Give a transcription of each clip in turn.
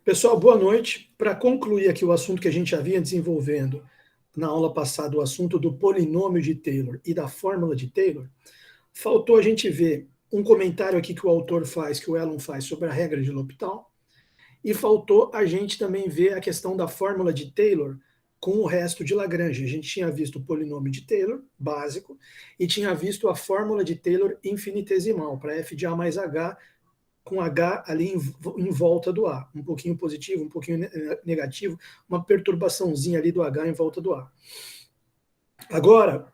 Pessoal, boa noite. Para concluir aqui o assunto que a gente já vinha desenvolvendo na aula passada, o assunto do polinômio de Taylor e da fórmula de Taylor, faltou a gente ver um comentário aqui que o autor faz, que o Elon faz, sobre a regra de L'Hopital, e faltou a gente também ver a questão da fórmula de Taylor com o resto de Lagrange. A gente tinha visto o polinômio de Taylor, básico, e tinha visto a fórmula de Taylor infinitesimal, para f de A mais H, com H ali em volta do A, um pouquinho positivo, um pouquinho negativo, uma perturbaçãozinha ali do H em volta do A. Agora,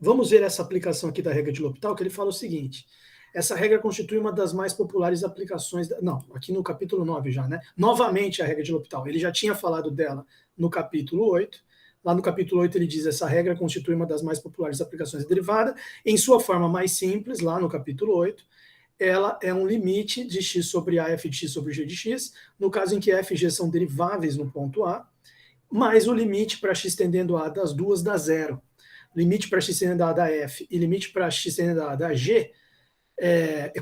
vamos ver essa aplicação aqui da regra de L'Hopital, que ele fala o seguinte: essa regra constitui uma das mais populares aplicações, não, aqui no capítulo 9 já, né? Novamente a regra de L'Hopital, ele já tinha falado dela no capítulo 8, lá no capítulo 8 ele diz: essa regra constitui uma das mais populares aplicações da derivada, em sua forma mais simples, lá no capítulo 8, ela é um limite de x sobre a f de x sobre g de x, no caso em que f e g são deriváveis no ponto A, mais o limite para x tendendo a das duas dá zero. Limite para x tendendo a da f e limite para x tendendo a da g,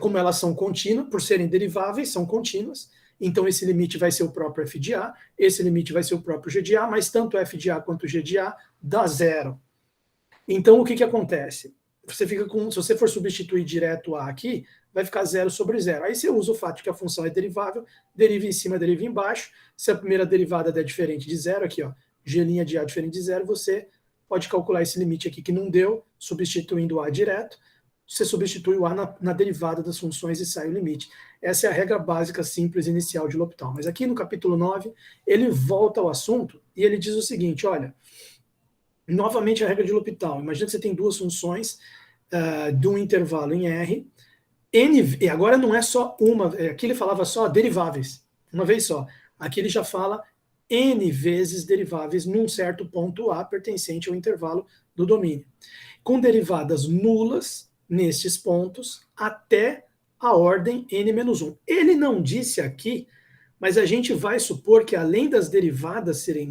como elas são contínuas, por serem deriváveis, são contínuas, então esse limite vai ser o próprio f de a, esse limite vai ser o próprio g de a, mas tanto f de a quanto g de a dá zero. Então o que acontece? Você fica com, se você for substituir direto a aqui, vai ficar 0 sobre 0. Aí você usa o fato de que a função é derivável, deriva em cima, deriva embaixo. Se a primeira derivada der diferente de 0, aqui, ó, g' de a diferente de 0, você pode calcular esse limite aqui que não deu, substituindo o a direto. Você substitui o a na derivada das funções e sai o limite. Essa é a regra básica simples inicial de L'Hopital. Mas aqui no capítulo 9, ele volta ao assunto e ele diz o seguinte: olha, novamente a regra de L'Hopital. Imagina que você tem duas funções de um intervalo em R, e agora não é só uma, aqui ele falava só deriváveis, uma vez só. Aqui ele já fala N vezes deriváveis num certo ponto A pertencente ao intervalo do domínio, com derivadas nulas nestes pontos até a ordem N-1. Ele não disse aqui, mas a gente vai supor que além das derivadas serem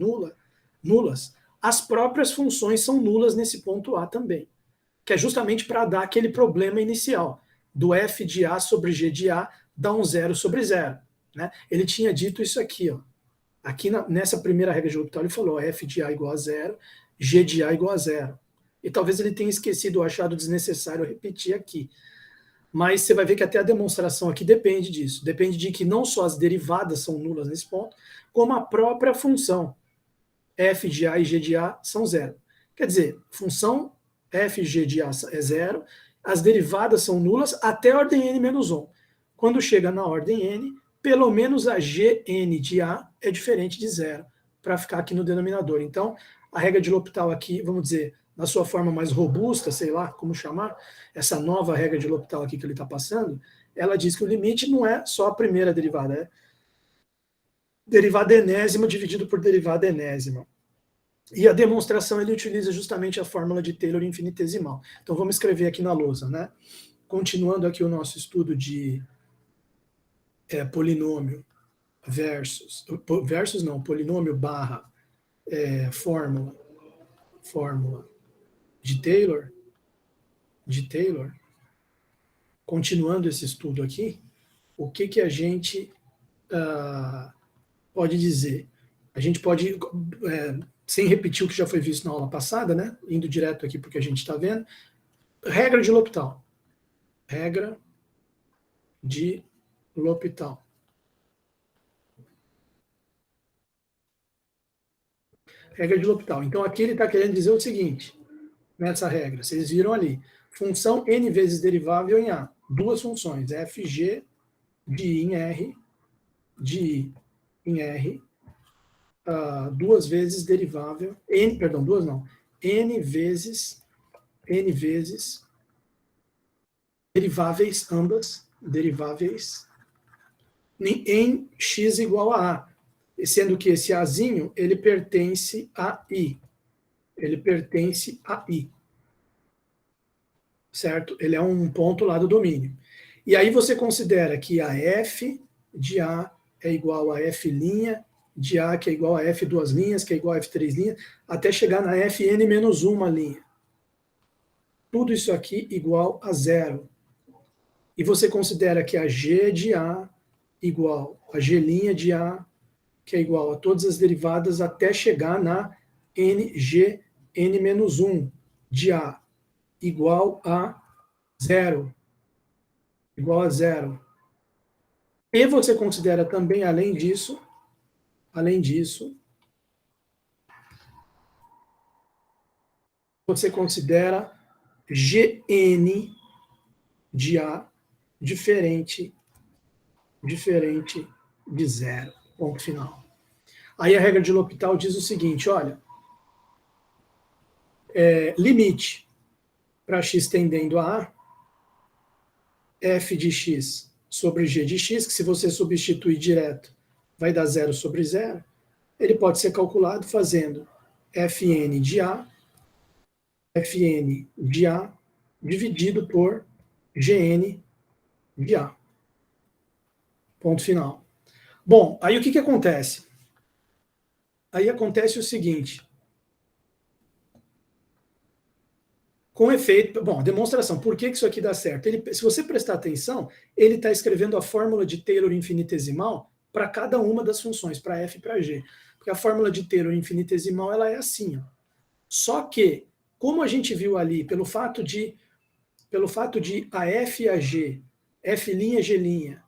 nulas, as próprias funções são nulas nesse ponto A também, que é justamente para dar aquele problema inicial do f de a sobre g de a dá um 0 sobre 0. Né? Ele tinha dito isso aqui, ó. Aqui nessa primeira regra de L'Hopital ele falou f de a igual a 0, g de a igual a 0. E talvez ele tenha esquecido ou achado desnecessário repetir aqui. Mas você vai ver que até a demonstração aqui depende disso. Depende de que não só as derivadas são nulas nesse ponto, como a própria função f de a e g de a são 0. Quer dizer, função f g de a é 0, as derivadas são nulas até a ordem n-1. Quando chega na ordem n, pelo menos a gn de a é diferente de 0, para ficar aqui no denominador. Então, a regra de L'Hopital aqui, vamos dizer, na sua forma mais robusta, sei lá como chamar, essa nova regra de L'Hopital aqui que ele está passando, ela diz que o limite não é só a primeira derivada, é derivada enésima dividido por derivada enésima. E a demonstração ele utiliza justamente a fórmula de Taylor infinitesimal. Então vamos escrever aqui na lousa, né? Continuando aqui o nosso estudo de polinômio polinômio barra fórmula de Taylor. Continuando esse estudo aqui, o que a gente pode dizer? A gente pode sem repetir o que já foi visto na aula passada, né? Indo direto aqui porque a gente está vendo. Regra de L'Hopital. Regra de L'Hopital. Regra de L'Hopital. Então aqui ele está querendo dizer o seguinte, nessa regra, vocês viram ali, função n vezes derivável em A. Duas funções, fg de I em R, de I em R, duas vezes derivável, n vezes deriváveis, ambas, deriváveis, em x igual a A, sendo que esse Azinho, ele pertence a I. Certo? Ele é um ponto lá do domínio. E aí você considera que a f de A é igual a f' de A, que é igual a f duas linhas, que é igual a f três linhas, até chegar na fn menos uma linha. Tudo isso aqui igual a 0. E você considera que a g de A igual a g' de A, que é igual a todas as derivadas até chegar na n-1 de A, igual a zero. Igual a zero. E você considera também, além disso, você considera Gn de A diferente de zero. Ponto final. Aí a regra de L'Hopital diz o seguinte, olha, limite para x tendendo a A, f de x sobre g de x, que se você substituir direto, vai dar 0 sobre 0, ele pode ser calculado fazendo fn de A dividido por gn de A. Ponto final. Bom, aí o que acontece? Aí acontece o seguinte. Com efeito, bom, demonstração, por que isso aqui dá certo? Se você prestar atenção, ele está escrevendo a fórmula de Taylor infinitesimal para cada uma das funções, para f e para g. Porque a fórmula de Taylor infinitesimal ela é assim. Ó. Só que, como a gente viu ali, pelo fato de a f e a g, f', g',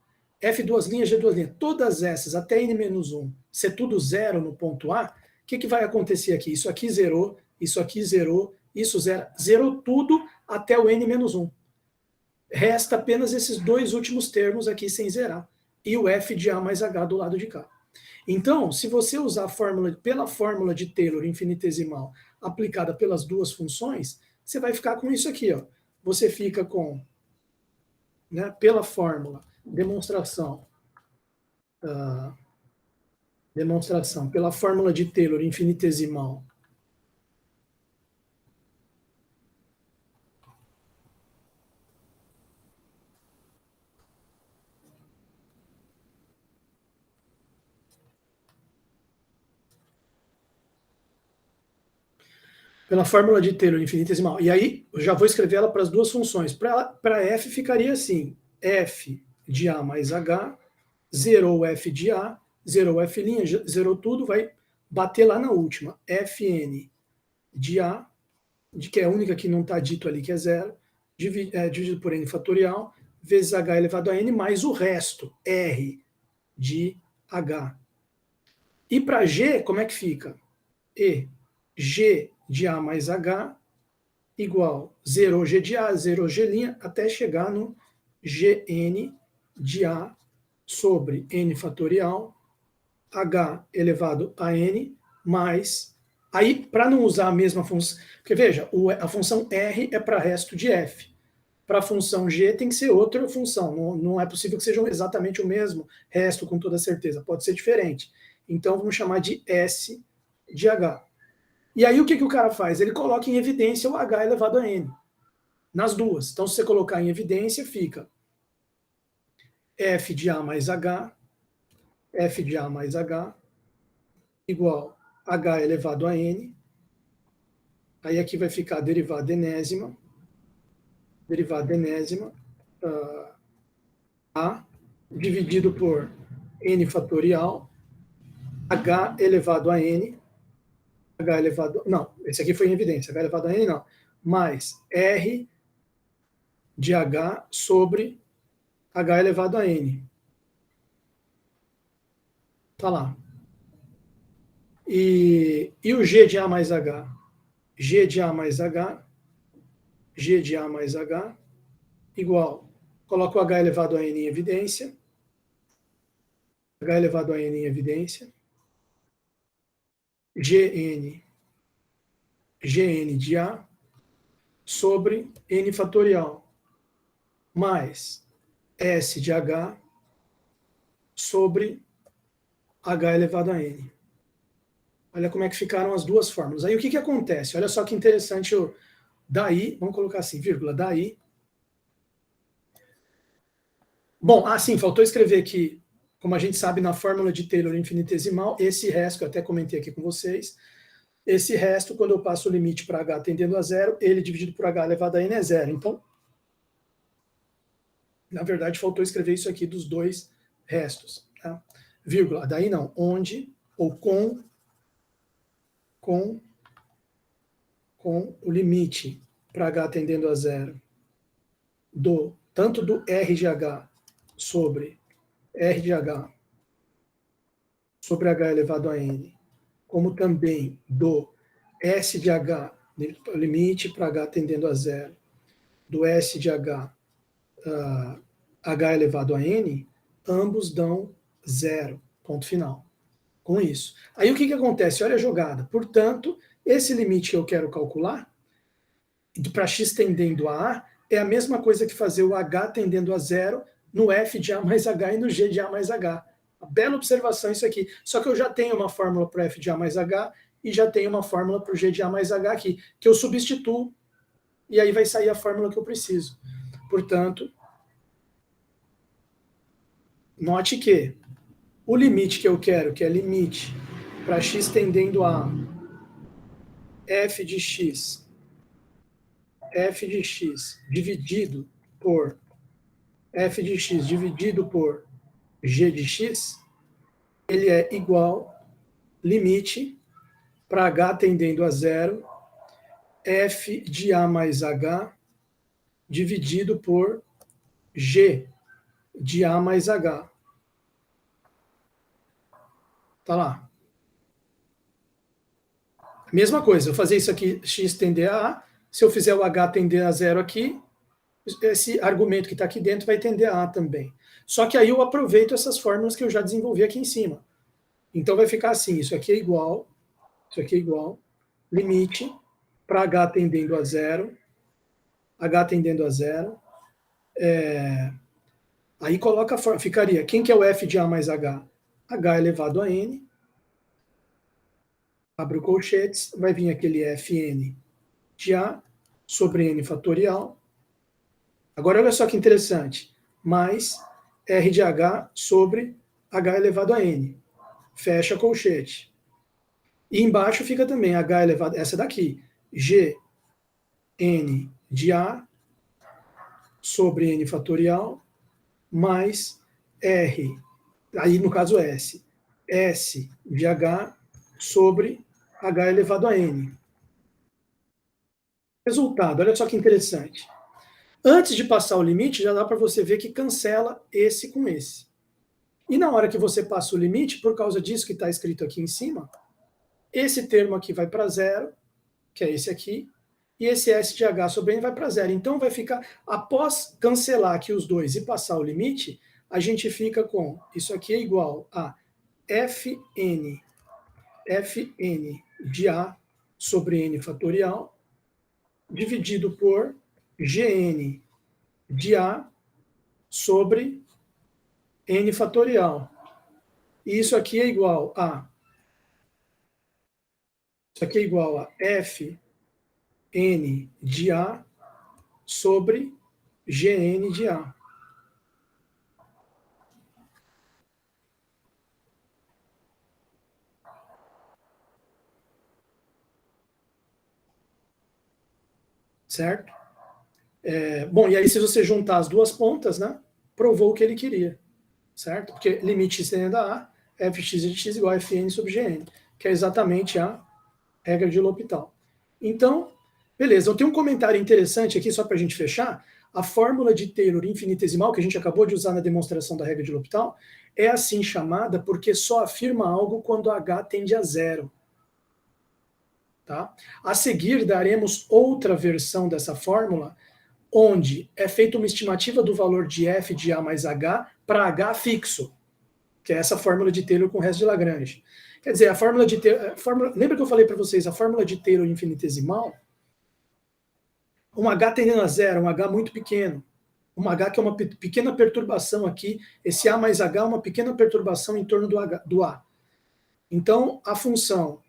f duas linhas, g duas linhas, todas essas, até n-1, ser tudo zero no ponto A, o que vai acontecer aqui? Isso aqui zerou, isso aqui zerou, isso zerou tudo até o n-1. Resta apenas esses dois últimos termos aqui sem zerar. E o f de A mais H do lado de cá. Então, se você usar pela fórmula de Taylor infinitesimal aplicada pelas duas funções, você vai ficar com isso aqui. Ó. Você fica com, né, pela fórmula, demonstração, pela fórmula de Taylor infinitesimal, infinitesimal. E aí, eu já vou escrever ela para as duas funções. Para f, ficaria assim, f de A mais H, zerou f de A, zerou f', zerou tudo, vai bater lá na última. Fn de A, que é a única que não está dito ali, que é zero, dividido por n fatorial, vezes h elevado a n, mais o resto, r de h. E para g, como é que fica? G de A mais H igual 0 G de A, 0 G', até chegar no Gn de A sobre n fatorial, H elevado a n, mais... Aí, para não usar a mesma função... Porque, veja, a função R é para resto de f. Para a função g tem que ser outra função. Não é possível que sejam exatamente o mesmo resto, com toda certeza. Pode ser diferente. Então, vamos chamar de S de H. E aí o que o cara faz? Ele coloca em evidência o h elevado a n, nas duas. Então, se você colocar em evidência, fica f de A mais H, igual h elevado a n. Aí aqui vai ficar a derivada enésima, A dividido por n fatorial, h elevado a n, h elevado... Não, esse aqui foi em evidência, h elevado a n não. Mais r de h sobre h elevado a n. Tá lá. E o g de A mais H? G de A mais H igual, coloco o h elevado a n em evidência, Gn de A sobre n fatorial, mais S de H sobre h elevado a n. Olha como é que ficaram as duas fórmulas. Aí o que acontece? Olha só que interessante, daí, vamos colocar assim, vírgula, daí. Bom, sim, faltou escrever que, como a gente sabe, na fórmula de Taylor infinitesimal, esse resto, que eu até comentei aqui com vocês, esse resto, quando eu passo o limite para h tendendo a zero, ele dividido por h elevado a n é zero. Então, na verdade, faltou escrever isso aqui dos dois restos. Tá? Vírgula, daí não, onde ou com o limite para h tendendo a zero tanto do R de H sobre R de H sobre H elevado a N, como também do S de H, limite para H tendendo a zero, do S de H, H elevado a N, ambos dão zero, ponto final. Com isso. Aí o que acontece? Olha a jogada. Portanto, esse limite que eu quero calcular, para x tendendo a é a mesma coisa que fazer o h tendendo a zero no f de a mais h e no g de a mais h. Uma bela observação isso aqui. Só que eu já tenho uma fórmula para f de a mais h e já tenho uma fórmula para o g de a mais h aqui, que eu substituo, e aí vai sair a fórmula que eu preciso. Portanto, note que o limite que eu quero, que é limite para x tendendo a f de x dividido por f de x dividido por g de x, ele é igual limite para h tendendo a zero, f de a mais h dividido por g de a mais h. Tá lá. Mesma coisa, eu fazer isso aqui, x tender a a, se eu fizer o h tender a zero aqui, esse argumento que está aqui dentro vai tender a também. Só que aí eu aproveito essas fórmulas que eu já desenvolvi aqui em cima. Então vai ficar assim, isso aqui é igual, limite para h tendendo a zero, aí coloca, ficaria, quem que é o f de a mais h? H elevado a n, abre o colchetes, vai vir aquele fn de a sobre n fatorial. Agora olha só que interessante, mais r de h sobre h elevado a n. Fecha colchete. E embaixo fica também h elevado, essa daqui, g n de a sobre n fatorial mais r, aí no caso s de h sobre h elevado a n. Resultado, olha só que interessante. Antes de passar o limite, já dá para você ver que cancela esse com esse. E na hora que você passa o limite, por causa disso que está escrito aqui em cima, esse termo aqui vai para zero, que é esse aqui, e esse S de H sobre N vai para zero. Então vai ficar, após cancelar aqui os dois e passar o limite, a gente fica com, isso aqui é igual a Fn de A sobre N fatorial, dividido por Gn de A sobre N fatorial. E isso aqui é igual a Fn de A sobre Gn de A. Certo? Bom, e aí se você juntar as duas pontas, né, provou o que ele queria. Certo? Porque limite x tendendo a fx de x igual a fn sobre gn, que é exatamente a regra de L'Hopital. Então, beleza, eu tenho um comentário interessante aqui, só para a gente fechar. A fórmula de Taylor infinitesimal, que a gente acabou de usar na demonstração da regra de L'Hopital, é assim chamada porque só afirma algo quando h tende a zero. Tá? A seguir, daremos outra versão dessa fórmula, onde é feita uma estimativa do valor de f de a mais h para h fixo, que é essa fórmula de Taylor com o resto de Lagrange. Quer dizer, a fórmula de Taylor, lembra que eu falei para vocês, a fórmula de Taylor infinitesimal, um h tendendo a zero, um h muito pequeno, um h que é uma pequena perturbação aqui, esse a mais h é uma pequena perturbação em torno do a. Então, a função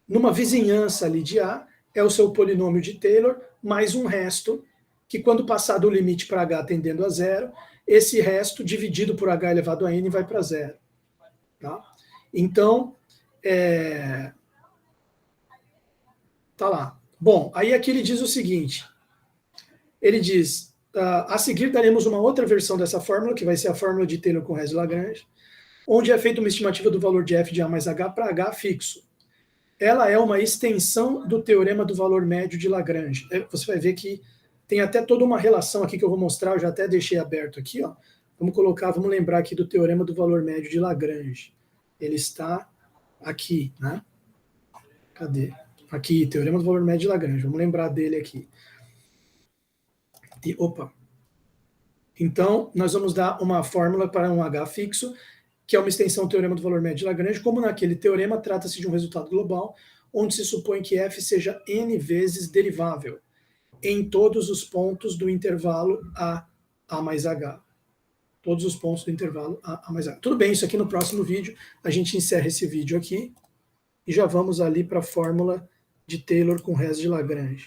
numa vizinhança ali de a é o seu polinômio de Taylor, mais um resto, que quando passar do limite para h tendendo a zero, esse resto dividido por h elevado a n vai para zero. Tá? Então, tá lá. Bom, aí aqui ele diz o seguinte, ele diz, A seguir, daremos uma outra versão dessa fórmula, que vai ser a fórmula de Taylor com Rez de Lagrange, onde é feita uma estimativa do valor de f de A mais H para H fixo. Ela é uma extensão do teorema do valor médio de Lagrange. Você vai ver que tem até toda uma relação aqui que eu vou mostrar, eu já até deixei aberto aqui, ó. Vamos lembrar aqui do teorema do valor médio de Lagrange. Ele está aqui, né? Cadê? Aqui, teorema do valor médio de Lagrange. Vamos lembrar dele aqui. Então, nós vamos dar uma fórmula para um H fixo, que é uma extensão do teorema do valor médio de Lagrange. Como naquele teorema, trata-se de um resultado global, onde se supõe que f seja n vezes derivável em todos os pontos do intervalo A mais H. Todos os pontos do intervalo A mais H. Tudo bem, isso aqui no próximo vídeo, a gente encerra esse vídeo aqui e já vamos ali para a fórmula de Taylor com Rez de Lagrange.